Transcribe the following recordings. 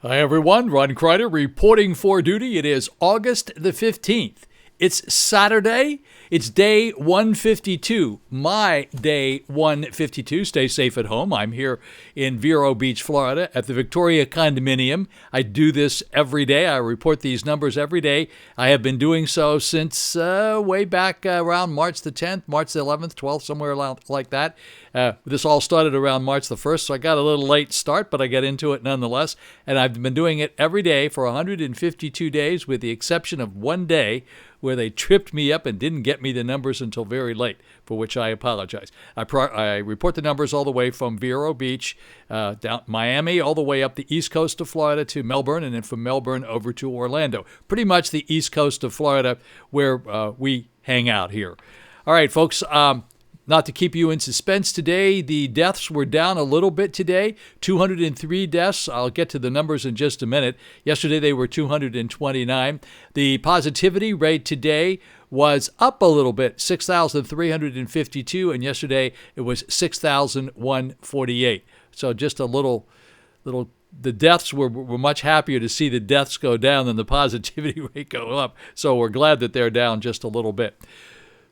Hi, everyone. Ron Crider reporting for duty. It is August the 15th. It's Saturday. It's day 152. My day 152. Stay safe at home. I'm here in Vero Beach, Florida at the Victoria Condominium. I do this every day. I report these numbers every day. I have been doing so since way back around March the 10th, March the 11th, 12th, somewhere like that. This all started around March the 1st, so I got a little late start, but I got into it nonetheless. And I've been doing it every day for 152 days, with the exception of one day where they tripped me up and didn't get me the numbers until very late, for which I apologize. I report the numbers all the way from Vero Beach, down Miami, all the way up the east coast of Florida to Melbourne, and then from Melbourne over to Orlando. Pretty much the east coast of Florida where we hang out here. All right, folks. Not to keep you in suspense today, the deaths were down a little bit today. 203 deaths. I'll get to the numbers in just a minute. Yesterday they were 229. The positivity rate today was up a little bit, 6,352, and yesterday it was 6,148. So just a little. The deaths were much happier to see the deaths go down than the positivity rate go up. So we're glad that they're down just a little bit.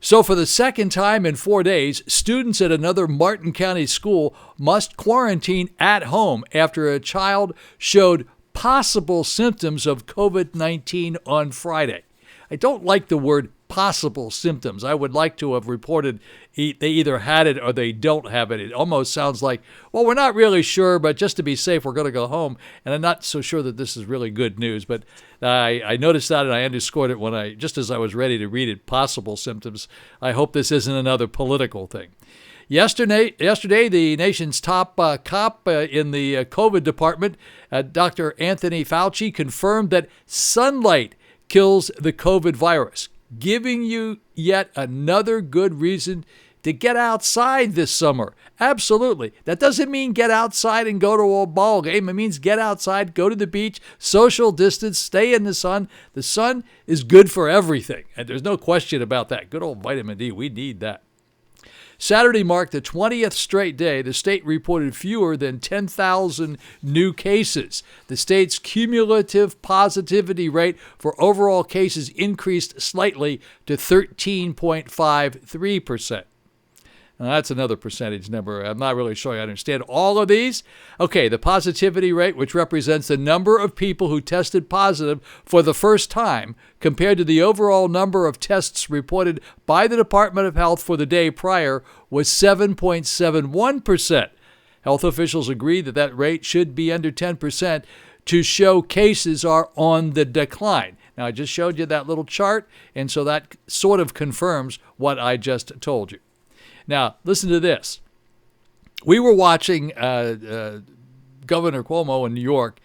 So for the second time in 4 days, students at another Martin County school must quarantine at home after a child showed possible symptoms of COVID-19 on Friday. I don't like the word possible symptoms. I would like to have reported they either had it or they don't have it. It almost sounds like, well, we're not really sure, but just to be safe, we're going to go home. And I'm not so sure that this is really good news, but I noticed that and I underscored it just as I was ready to read it, possible symptoms. I hope this isn't another political thing. Yesterday, the nation's top cop in the COVID department, Dr. Anthony Fauci, confirmed that sunlight kills the COVID virus, giving you yet another good reason to get outside this summer. Absolutely. That doesn't mean get outside and go to a ball game. It means get outside, go to the beach, social distance, stay in the sun. The sun is good for everything, and there's no question about that. Good old vitamin D, we need that. Saturday marked the 20th straight day the state reported fewer than 10,000 new cases. The state's cumulative positivity rate for overall cases increased slightly to 13.53%. Now, that's another percentage number. I'm not really sure I understand all of these. Okay, the positivity rate, which represents the number of people who tested positive for the first time compared to the overall number of tests reported by the Department of Health for the day prior, was 7.71%. Health officials agree that rate should be under 10% to show cases are on the decline. Now, I just showed you that little chart, and so that sort of confirms what I just told you. Now, listen to this. We were watching Governor Cuomo in New York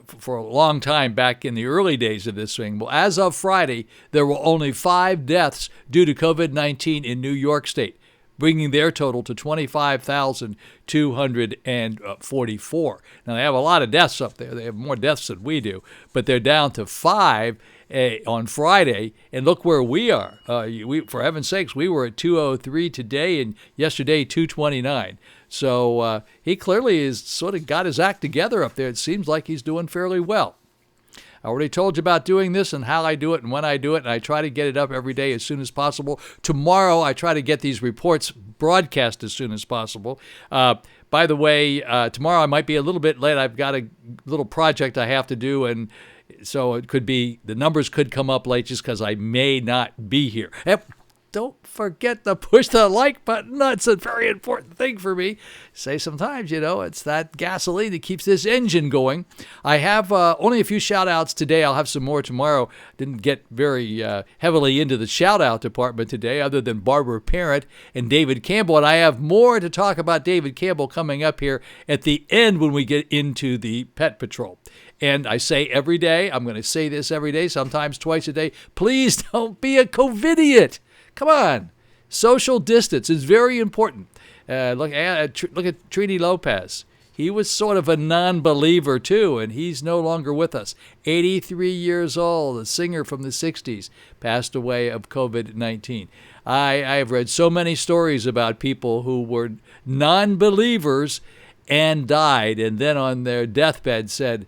for a long time back in the early days of this thing. Well, as of Friday, there were only 5 deaths due to COVID-19 in New York State, bringing their total to 25,244. Now, they have a lot of deaths up there. They have more deaths than we do, but they're down to 5 on Friday, and look where we are. For heaven's sakes, we were at 203 today, and yesterday 229. So he clearly has sort of got his act together up there. It seems like he's doing fairly well. I already told you about doing this and how I do it and when I do it, and I try to get it up every day as soon as possible. Tomorrow, I try to get these reports broadcast as soon as possible. By the way, tomorrow I might be a little bit late. I've got a little project I have to do, and so it could be, the numbers could come up late just because I may not be here. And don't forget to push the like button. That's a very important thing for me. Say sometimes, it's that gasoline that keeps this engine going. I have only a few shout-outs today. I'll have some more tomorrow. Didn't get very heavily into the shout-out department today, other than Barbara Parent and David Campbell. And I have more to talk about David Campbell coming up here at the end when we get into the Pet Patrol. And I say every day, I'm going to say this every day, sometimes twice a day, please don't be a COVIDiot. Come on. Social distance is very important. Look at Trini Lopez. He was sort of a non-believer, too, and he's no longer with us. 83 years old, a singer from the 60s, passed away of COVID-19. I have read so many stories about people who were non-believers and died, and then on their deathbed said,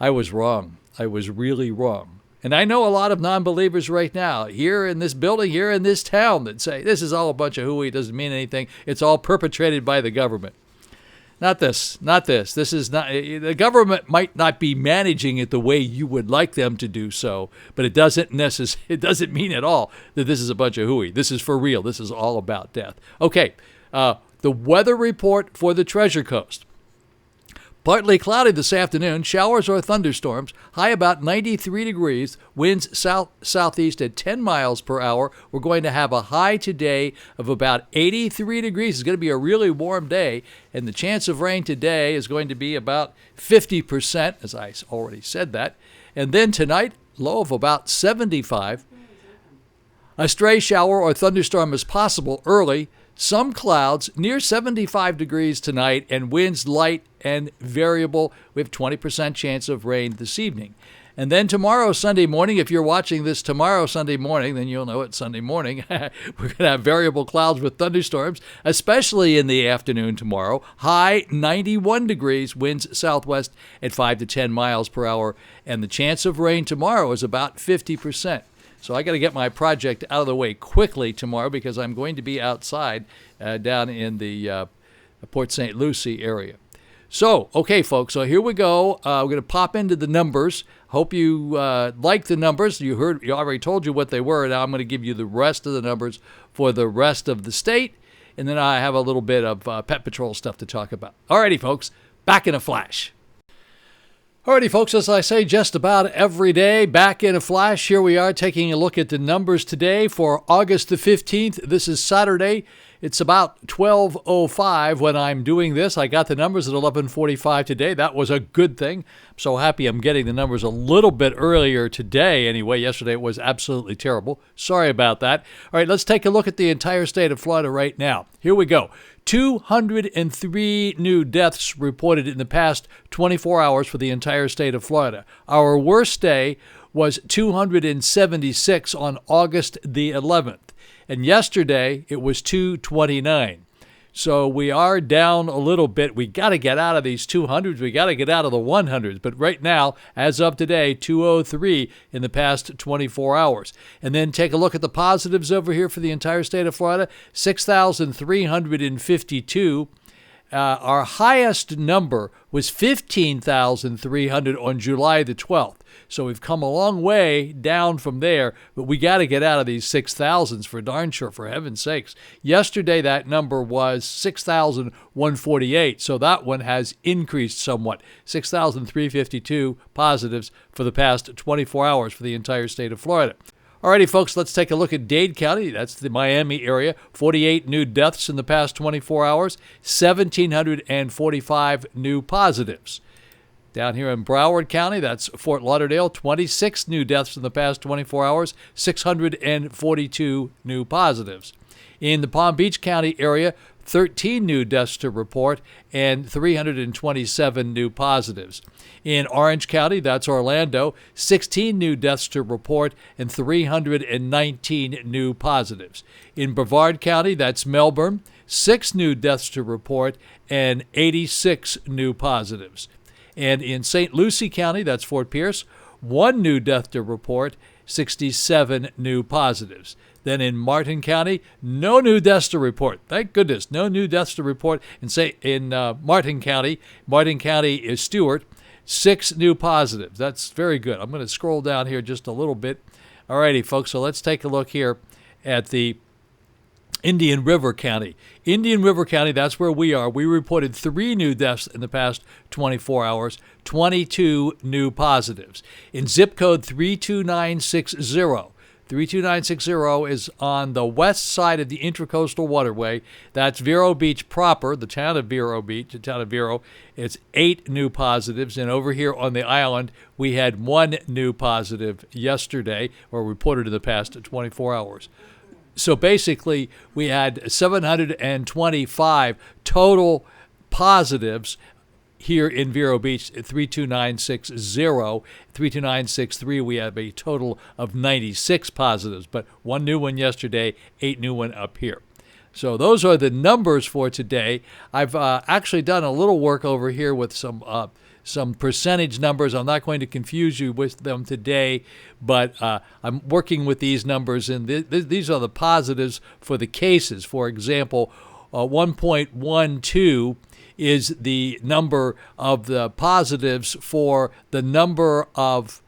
I was wrong. I was really wrong. And I know a lot of non-believers right now here in this building, here in this town, that say this is all a bunch of hooey, it doesn't mean anything. It's all perpetrated by the government. Not this. This is not, the government might not be managing it the way you would like them to do so, but it doesn't mean at all that this is a bunch of hooey. This is for real. This is all about death. Okay, the weather report for the Treasure Coast. Partly cloudy this afternoon, showers or thunderstorms, high about 93 degrees, winds southeast at 10 miles per hour. We're going to have a high today of about 83 degrees. It's going to be a really warm day, and the chance of rain today is going to be about 50%, as I already said that. And then tonight, low of about 75. A stray shower or thunderstorm is possible early. Some clouds near 75 degrees tonight, and winds light and variable. We have 20% chance of rain this evening. And then tomorrow, Sunday morning, if you're watching this tomorrow, Sunday morning, then you'll know it's Sunday morning. We're going to have variable clouds with thunderstorms, especially in the afternoon tomorrow. High 91 degrees, winds southwest at 5 to 10 miles per hour. And the chance of rain tomorrow is about 50%. So I got to get my project out of the way quickly tomorrow because I'm going to be outside down in the Port St. Lucie area. So, okay, folks, so here we go. We're going to pop into the numbers. Hope you like the numbers. You already told you what they were. Now I'm going to give you the rest of the numbers for the rest of the state. And then I have a little bit of Pet Patrol stuff to talk about. Alrighty, folks, back in a flash. Alrighty, folks, as I say just about every day, back in a flash, here we are taking a look at the numbers today for August the 15th. This is Saturday. It's about 12:05 when I'm doing this. I got the numbers at 11:45 today. That was a good thing. I'm so happy I'm getting the numbers a little bit earlier today. Anyway, yesterday it was absolutely terrible. Sorry about that. All right, let's take a look at the entire state of Florida right now. Here we go. 203 new deaths reported in the past 24 hours for the entire state of Florida. Our worst day was 276 on August the 11th. And yesterday, it was 229. So we are down a little bit. We got to get out of these 200s. We got to get out of the 100s. But right now, as of today, 203 in the past 24 hours. And then take a look at the positives over here for the entire state of Florida. 6,352. Our highest number was 15,300 on July the 12th. So we've come a long way down from there, but we got to get out of these 6,000s for darn sure, for heaven's sakes. Yesterday, that number was 6,148, so that one has increased somewhat. 6,352 positives for the past 24 hours for the entire state of Florida. Alrighty, folks, let's take a look at Dade County. That's the Miami area. 48 new deaths in the past 24 hours, 1,745 new positives. Down here in Broward County, that's Fort Lauderdale, 26 new deaths in the past 24 hours, 642 new positives. In the Palm Beach County area, 13 new deaths to report and 327 new positives. In Orange County, that's Orlando, 16 new deaths to report and 319 new positives. In Brevard County, that's Melbourne, 6 new deaths to report and 86 new positives. And in St. Lucie County, that's Fort Pierce, 1 new death to report, 67 new positives. Then in Martin County, no new deaths to report. Thank goodness, no new deaths to report. In Martin County is Stewart, 6 new positives. That's very good. I'm going to scroll down here just a little bit. Alrighty, folks, so let's take a look here at the Indian River County. Indian River County, that's where we are. We reported 3 new deaths in the past 24 hours, 22 new positives. In zip code 32960, 32960 is on the west side of the Intracoastal Waterway. That's Vero Beach proper, the town of Vero Beach, the town of Vero. It's 8 new positives. And over here on the island, we had 1 new positive yesterday, or reported in the past 24 hours. So basically, we had 725 total positives here in Vero Beach at 32960. 32963, we have a total of 96 positives, but 1 new one yesterday, 8 new one up here. So those are the numbers for today. I've actually done a little work over here with some some percentage numbers. I'm not going to confuse you with them today, but I'm working with these numbers, and these are the positives for the cases. For example, 1.12 is the number of the positives for the number of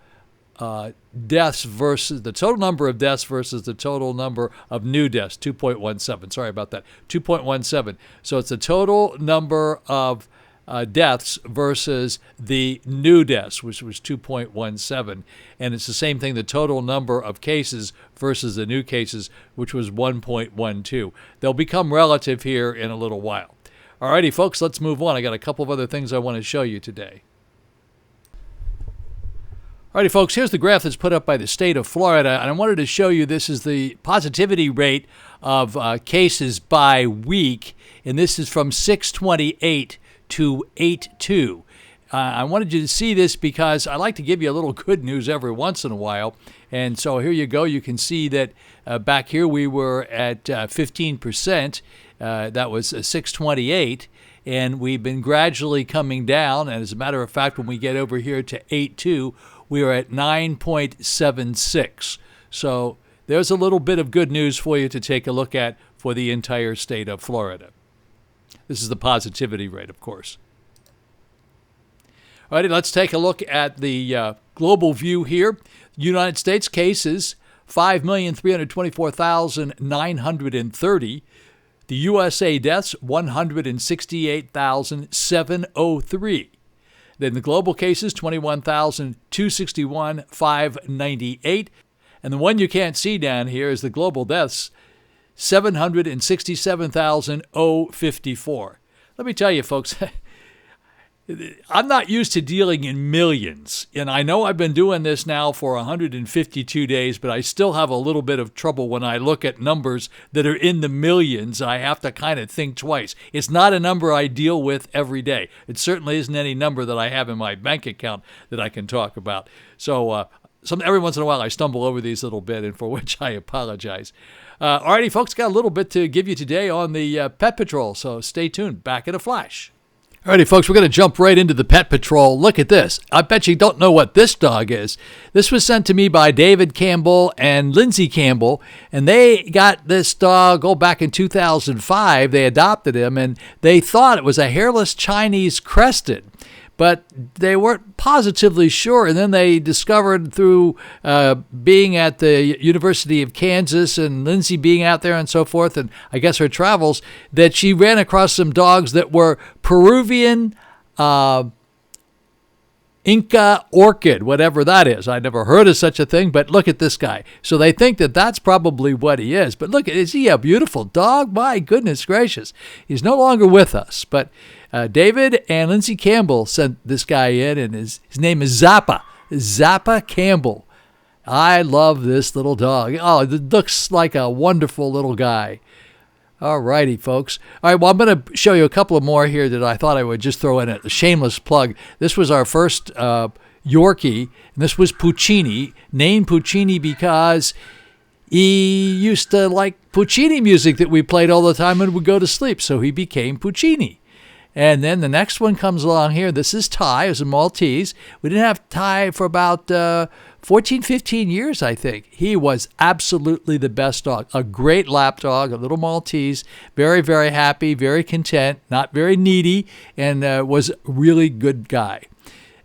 deaths versus the total number of deaths versus the total number of new deaths, 2.17. Sorry about that, 2.17. So it's the total number of deaths versus the new deaths, which was 2.17. And it's the same thing, the total number of cases versus the new cases, which was 1.12. They'll become relative here in a little while. All righty, folks, let's move on. I got a couple of other things I want to show you today. All righty, folks, here's the graph that's put up by the state of Florida, and I wanted to show you this is the positivity rate of cases by week, and this is from 6/28 to 8/2. I wanted you to see this because I like to give you a little good news every once in a while, and so here you go. You can see that back here we were at 15%. That was 6/28. And we've been gradually coming down. And as a matter of fact, when we get over here to 8/2, we are at 9.76. So there's a little bit of good news for you to take a look at for the entire state of Florida. This is the positivity rate, of course. All right, let's take a look at the global view here. United States cases, 5,324,930. The USA deaths, 168,703. Then the global cases, 21,261,598. And the one you can't see down here is the global deaths, 767,054. Let me tell you, folks, I'm not used to dealing in millions, and I know I've been doing this now for 152 days, but I still have a little bit of trouble when I look at numbers that are in the millions. I have to kind of think twice. It's not a number I deal with every day. It certainly isn't any number that I have in my bank account that I can talk about. So every once in a while I stumble over these a little bit, and for which I apologize. All righty, folks, got a little bit to give you today on the Pet Patrol, so stay tuned. Back in a flash. All righty, folks, we're going to jump right into the Pet Patrol. Look at this. I bet you don't know what this dog is. This was sent to me by David Campbell and Lindsay Campbell, and they got this dog, back in 2005. They adopted him, and they thought it was a hairless Chinese crested, but they weren't positively sure. And then they discovered through being at the University of Kansas and Lindsay being out there and so forth, and I guess her travels, that she ran across some dogs that were Peruvian Inca orchid, whatever that is. I never heard of such a thing, but look at this guy. So they think that that's probably what he is. But look, is he a beautiful dog? My goodness gracious. He's no longer with us, but David and Lindsay Campbell sent this guy in, and his name is Zappa Campbell. I love this little dog. Oh, it looks like a wonderful little guy. All righty, folks. All right, well, I'm going to show you a couple of more here that I thought I would just throw in a shameless plug. This was our first Yorkie, and this was Puccini, named Puccini because he used to like Puccini music that we played all the time when we go to sleep, so he became Puccini. And then the next one comes along here. This is Ty. It's a Maltese. We didn't have Ty for about 14, 15 years, I think. He was absolutely the best dog. A great lap dog, a little Maltese. Very, very happy, very content, not very needy, and was a really good guy.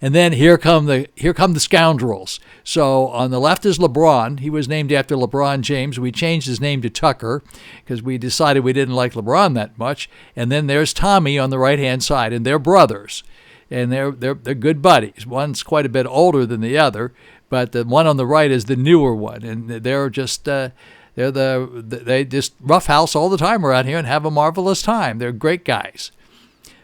And then here come the scoundrels. So on the left is LeBron. He was named after LeBron James. We changed his name to Tucker because we decided we didn't like LeBron that much. And then there's Tommy on the right-hand side, and they're brothers, and they're good buddies. One's quite a bit older than the other, but the one on the right is the newer one, and they're just they just roughhouse all the time around here and have a marvelous time. They're great guys.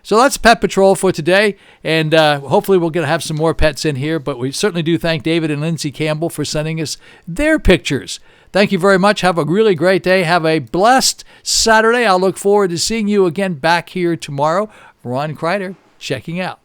So that's Pet Patrol for today, and hopefully we're going to have some more pets in here, but we certainly do thank David and Lindsay Campbell for sending us their pictures. Thank you very much. Have a really great day. Have a blessed Saturday. I'll look forward to seeing you again back here tomorrow. Ron Crider, checking out.